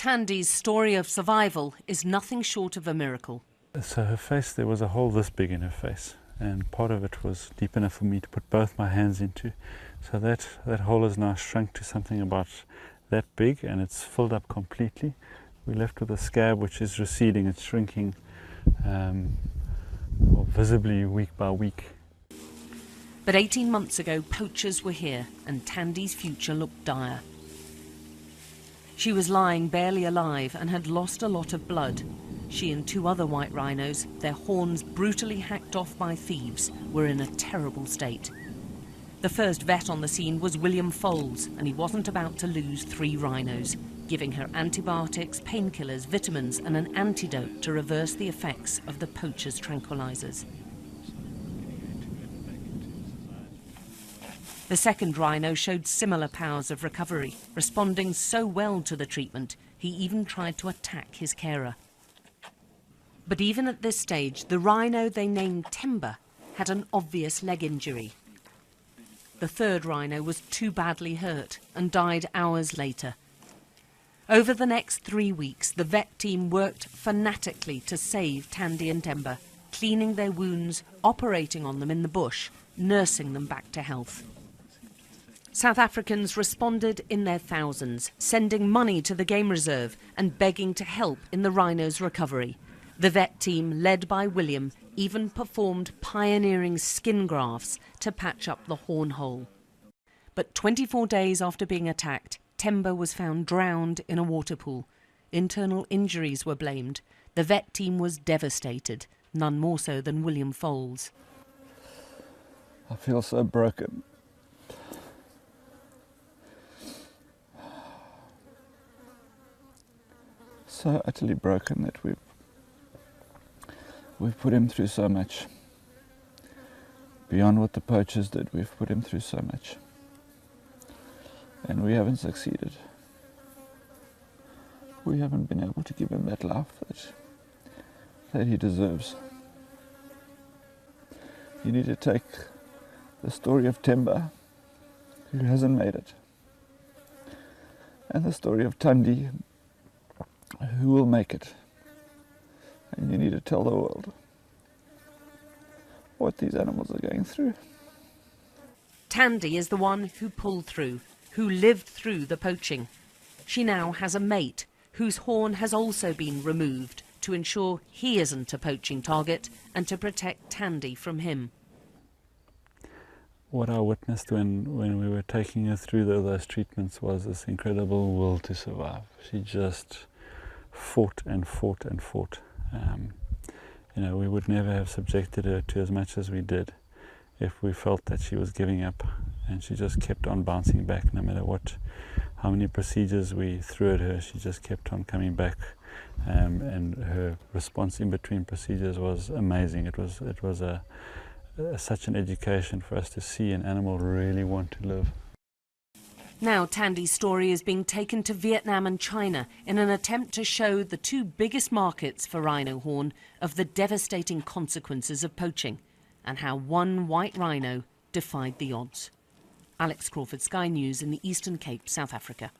Tandy's story of survival is nothing short of a miracle. So her face, there was a hole this big in her face, and part of it was deep enough for me to put both my hands into. So that hole has now shrunk to something about that big, and it's filled up completely. We're left with a scab which is receding, it's shrinking visibly week by week. But 18 months ago, poachers were here, and Tandy's future looked dire. She was lying barely alive and had lost a lot of blood. She and 2 other white rhinos, their horns brutally hacked off by thieves, were in a terrible state. The first vet on the scene was William Foles, and he wasn't about to lose 3 rhinos, giving her antibiotics, painkillers, vitamins and an antidote to reverse the effects of the poachers' tranquilizers. The second rhino showed similar powers of recovery, responding so well to the treatment, he even tried to attack his carer. But even at this stage, the rhino they named Timber had an obvious leg injury. The third rhino was too badly hurt and died hours later. Over the next 3 weeks, the vet team worked fanatically to save Tandy and Timber, cleaning their wounds, operating on them in the bush, nursing them back to health. South Africans responded in their thousands, sending money to the game reserve and begging to help in the rhino's recovery. The vet team, led by William, even performed pioneering skin grafts to patch up the horn hole. But 24 days after being attacked, Timber was found drowned in a water pool. Internal injuries were blamed. The vet team was devastated, none more so than William Foles. I feel so broken. So utterly broken that we've put him through so much. Beyond what the poachers did, we've put him through so much. And we haven't succeeded. We haven't been able to give him that life that he deserves. You need to take the story of Timber, who hasn't made it, and the story of Tandy, who will make it. And you need to tell the world what these animals are going through. Tandy is the one who pulled through, who lived through the poaching. She now has a mate whose horn has also been removed to ensure he isn't a poaching target and to protect Tandy from him. What I witnessed when we were taking her through those treatments was this incredible will to survive. She just fought and fought and fought. You know, we would never have subjected her to as much as we did if we felt that she was giving up, and she just kept on bouncing back no matter how many procedures we threw at her. She just kept on coming back, and her response in between procedures was amazing. It was such an education for us to see an animal really want to live. Now Tandy's story is being taken to Vietnam and China in an attempt to show the 2 biggest markets for rhino horn of the devastating consequences of poaching and how one white rhino defied the odds. Alex Crawford, Sky News in the Eastern Cape, South Africa.